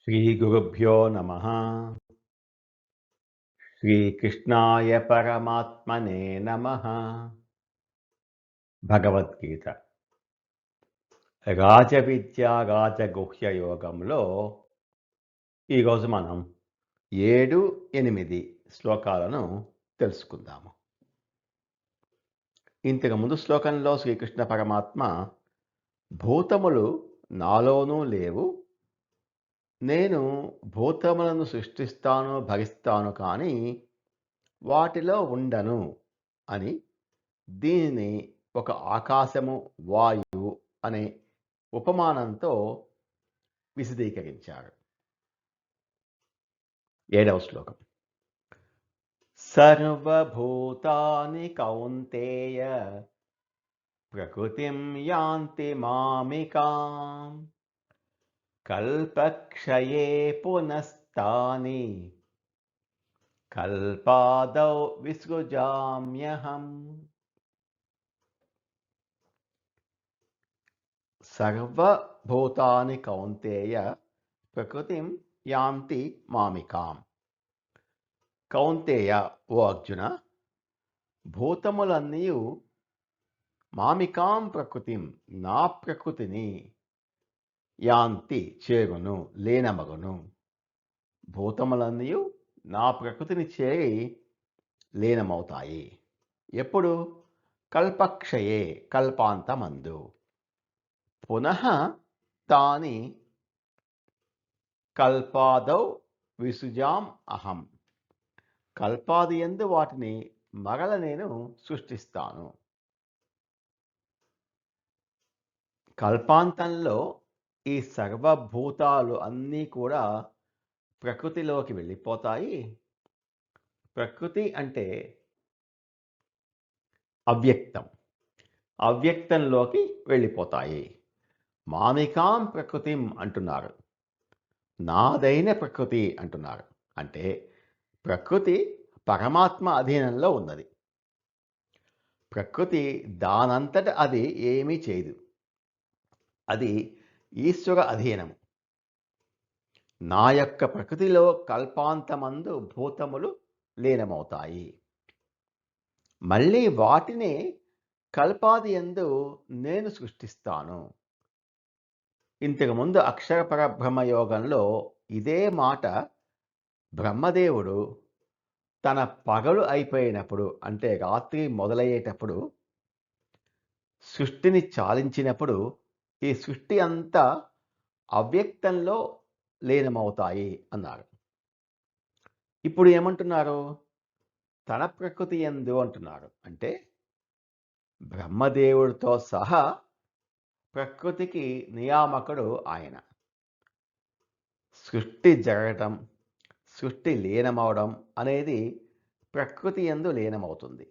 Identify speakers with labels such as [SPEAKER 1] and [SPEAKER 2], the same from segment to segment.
[SPEAKER 1] శ్రీగురుభ్యో నమః. శ్రీకృష్ణాయ పరమాత్మనే నమః. భగవద్గీత రాజవిద్యా రాజగుహ్య యోగంలో ఈరోజు మనం 7, 8 శ్లోకాలను తెలుసుకుందాము. ఇంతకుముందు శ్లోకంలో శ్రీకృష్ణ పరమాత్మ భూతములు నాలోనూ లేవు, నేను భూతములను సృష్టిస్తాను భరిస్తాను కానీ వాటిలో ఉండను అని దీనిని ఒక ఆకాశము వాయువు అనే ఉపమానంతో విశదీకరించారు. 7వ శ్లోకం. సర్వభూతాని కౌంతేయ ప్రకృతిం యాంతి మామికాం కల్పక్షయే పునస్తాని కల్పాదౌ విసృజామ్యహం. సర్వభూతాని కౌంతేయ ప్రకృతిం యాంతి మామికాం. కౌంతేయ, ఓ అర్జున, భూతములన్నీ మామికాం ప్రకృతిం, నా ప్రకృతిని, యాంతి చేరును, లేనమగును. భూతములన్నీ నా ప్రకృతిని చేరి లీనమవుతాయి. ఎప్పుడు? కల్పక్షయే, కల్పాంతమందు. పునః తాని కల్పాదౌ విసృజాం అహం. కల్పాది యందు వాటిని మరల నేను సృష్టిస్తాను. కల్పాంతంలో ఈ సర్వభూతాలు అన్నీ కూడా ప్రకృతిలోకి వెళ్ళిపోతాయి. ప్రకృతి అంటే అవ్యక్తం, అవ్యక్తంలోకి వెళ్ళిపోతాయి. మామికాం ప్రకృతిం అంటున్నారు, నాదైన ప్రకృతి అంటున్నారు. అంటే ప్రకృతి పరమాత్మ అధీనంలో ఉన్నది. ప్రకృతి దానంతట అది ఏమీ చేయదు, అది ఈశ్వర అధీనము. నా యొక్క ప్రకృతిలో కల్పాంతమందు భూతములు లీనమవుతాయి. మళ్ళీ వాటిని కల్పాది యందు నేను సృష్టిస్తాను. ఇంతకుముందు అక్షర పరబ్రహ్మ యోగంలో ఇదే మాట బ్రహ్మదేవుడు తన పగలు అయిపోయినప్పుడు, అంటే రాత్రి మొదలయ్యేటప్పుడు సృష్టిని చాలించినప్పుడు ఈ సృష్టి అంతా అవ్యక్తంలో లీనమవుతాయి అన్నారు. ఇప్పుడు ఏమంటున్నారు? తన ప్రకృతి యందు అంటున్నారు. అంటే బ్రహ్మదేవుడితో సహా ప్రకృతికి నియామకుడు ఆయన. సృష్టి జరగటం, సృష్టి లీనమవడం అనేది ప్రకృతి యందు లీనమవుతుంది.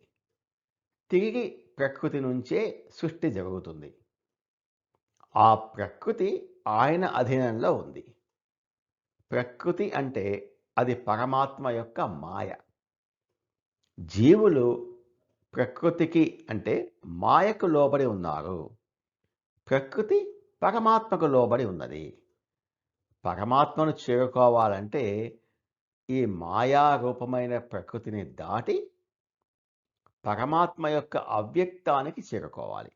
[SPEAKER 1] తిరిగి ప్రకృతి నుంచే సృష్టి జరుగుతుంది. ఆ ప్రకృతి ఆయన అధీనంలో ఉంది. ప్రకృతి అంటే అది పరమాత్మ యొక్క మాయ. జీవులు ప్రకృతికి అంటే మాయకు లోబడి ఉన్నారు. ప్రకృతి పరమాత్మకు లోబడి ఉన్నది. పరమాత్మను చేరుకోవాలంటే ఈ మాయారూపమైన ప్రకృతిని దాటి పరమాత్మ యొక్క అవ్యక్తానికి చేరుకోవాలి.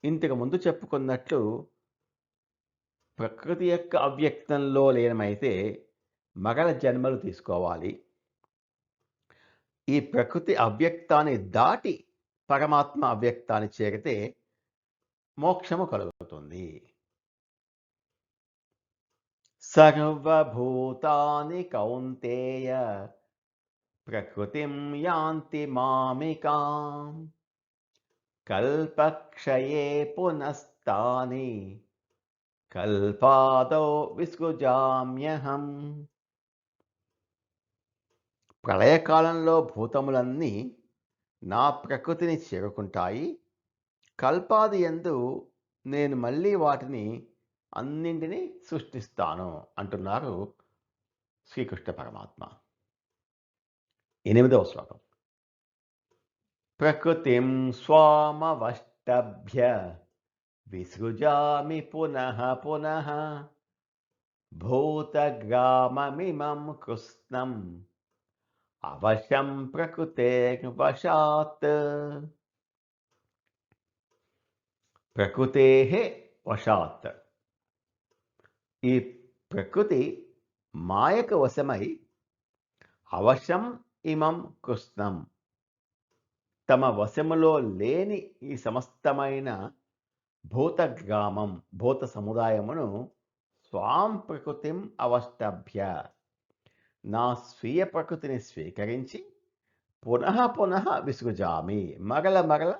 [SPEAKER 1] ఇంతకు ముందు చెప్పుకున్నట్లు ప్రకృతి యొక్క అవ్యక్తంలో లీనమైతే మగల జన్మలు తీసుకోవాలి. ఈ ప్రకృతి అవ్యక్తాన్ని దాటి పరమాత్మ అవ్యక్తాన్ని చేరితే మోక్షము కలుగుతుంది. సర్వభూతాని కౌంతేయ ప్రకృతిం యాంతి మామికాం కల్పక్షయే పునస్తాని కల్పాదౌ విసృజామ్యహం. ప్రళయకాలంలో భూతములన్నీ నా ప్రకృతిని చేరుకుంటాయి. కల్పాది యందు నేను మళ్ళీ వాటిని అన్నింటినీ సృష్టిస్తాను అంటున్నారు శ్రీకృష్ణ పరమాత్మ. 8వ శ్లోకం. ప్రకృతిం స్వామవష్టభ్య విసృజామి పునః పునః భూతగ్రామమిమం కృష్ణం అవశం ప్రకృతేర్వశాత్. ప్రకృతేః వశాత్. ఈ ప్రకృతి మాయకు వశమై అవశం ఇమం కృష్ణం, తమ వశములో లేని ఈ సమస్తమైన భూతగ్రామం భూత సముదాయమును స్వాం ప్రకృతిం అవష్టభ్య, నా స్వీయ ప్రకృతిని స్వీకరించి పునః పునః విసృజామి, మరల మరల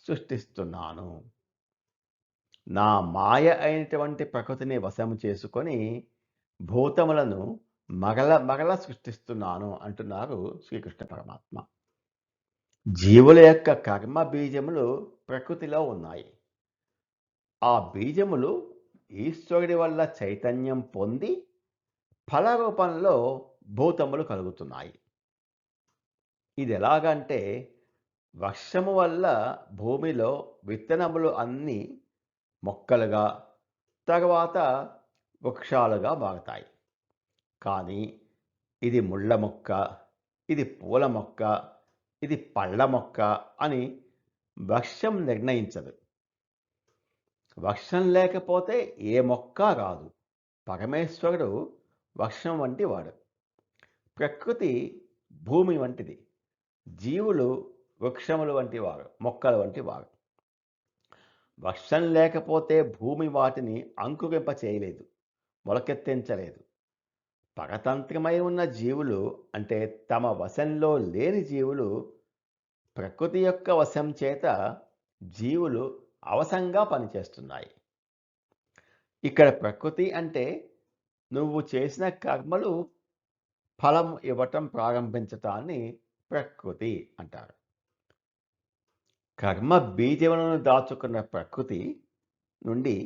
[SPEAKER 1] సృష్టిస్తున్నాను. నా మాయ అయినటువంటి ప్రకృతిని వశము చేసుకొని భూతములను మరల మరల సృష్టిస్తున్నాను అంటున్నారు శ్రీకృష్ణ పరమాత్మ. జీవుల యొక్క కర్మ బీజములు ప్రకృతిలో ఉన్నాయి. ఆ బీజములు ఈశ్వరుడి వల్ల చైతన్యం పొంది ఫల రూపంలో భూతములు కలుగుతున్నాయి. ఇది ఎలాగంటే, వర్షము వల్ల భూమిలో విత్తనములు అన్నీ మొక్కలుగా, తర్వాత వృక్షాలుగా మారుతాయి. కానీ ఇది ముళ్ళ మొక్క, ఇది పూల మొక్క, ఇది పళ్ళ మొక్క అని వర్షం నిర్ణయించదు. వర్షం లేకపోతే ఏ మొక్క రాదు. పరమేశ్వరుడు వర్షం వంటి వాడు. ప్రకృతి భూమి వంటిది. జీవులు వృక్షములు వంటి వారు, మొక్కల వంటి వారు. వర్షం లేకపోతే భూమి వాటిని అంకురింప చేయలేదు, మొలకెత్తించలేదు. పరతంత్రమై ఉన్న జీవులు, అంటే తమ వశంలో లేని జీవులు, ప్రకృతి యొక్క వశం చేత జీవులు అవశంగా పనిచేస్తున్నాయి. ఇక్కడ ప్రకృతి అంటే నువ్వు చేసిన కర్మలు ఫలం ఇవ్వటం ప్రారంభించటాన్ని ప్రకృతి అంటారు. కర్మ బీజములను దాచుకున్న ప్రకృతి నుండి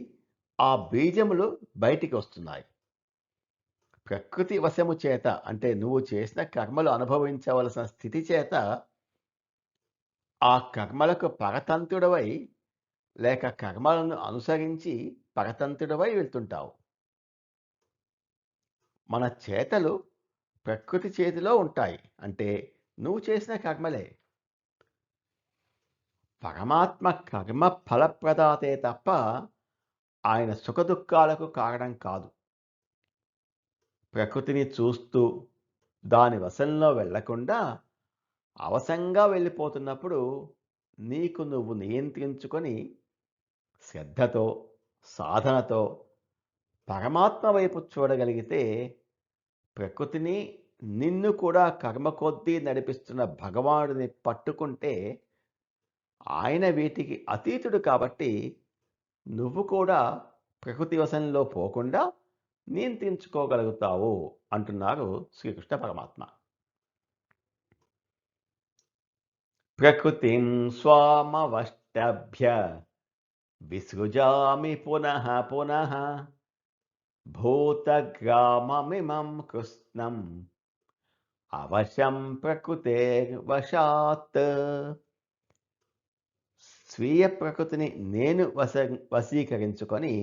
[SPEAKER 1] ఆ బీజములు బయటికి వస్తున్నాయి. ప్రకృతి వశము చేత, అంటే నువ్వు చేసిన కర్మలు అనుభవించవలసిన స్థితి చేత ఆ కర్మలకు పరతంత్రుడవై లేక కర్మలను అనుసరించి పరతంత్రుడవై వెళ్తుంటావు. మన చేతలు ప్రకృతి చేతిలో ఉంటాయి, అంటే నువ్వు చేసిన కర్మలే. పరమాత్మ కర్మ ఫలప్రదాతే తప్ప ఆయన సుఖదుఖాలకు కారణం కాదు. ప్రకృతిని చూస్తూ దాని వశంలో వెళ్లకుండా అవశంగా వెళ్ళిపోతున్నప్పుడు నీకు నువ్వు నియంత్రించుకొని శ్రద్ధతో, సాధనతో పరమాత్మ వైపు చూడగలిగితే ప్రకృతిని, నిన్ను కూడా కర్మ కొద్దీ నడిపిస్తున్న భగవానుడిని పట్టుకుంటే ఆయన వీటికి అతీతుడు కాబట్టి నువ్వు కూడా ప్రకృతి వశంలో పోకుండా నియంత్రించుకోగలుగుతావు అంటున్నారు శ్రీకృష్ణ పరమాత్మ. ప్రకృతిం స్వామవష్టభ్య విసృజామి పునః పునః భూతగ్రామమిమం కృష్ణం అవశం ప్రకృతేర్వశాత్. స్వీయ ప్రకృతిని నేను వశీకరించుకొని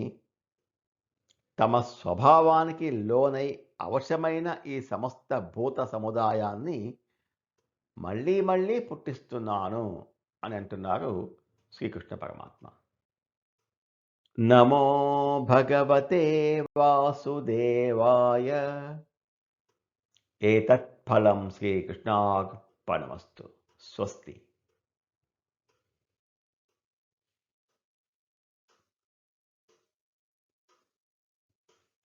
[SPEAKER 1] తమ స్వభావానికి లోనై అవశమైన ఈ సమస్త భూత సముదాయాన్ని మళ్ళీ మళ్ళీ పుట్టిస్తున్నాను అని అంటున్నారు శ్రీకృష్ణ పరమాత్మ. నమో భగవతే వాసుదేవాయ. ఏతత్ ఫలం శ్రీకృష్ణార్పణమస్తు. స్వస్తి.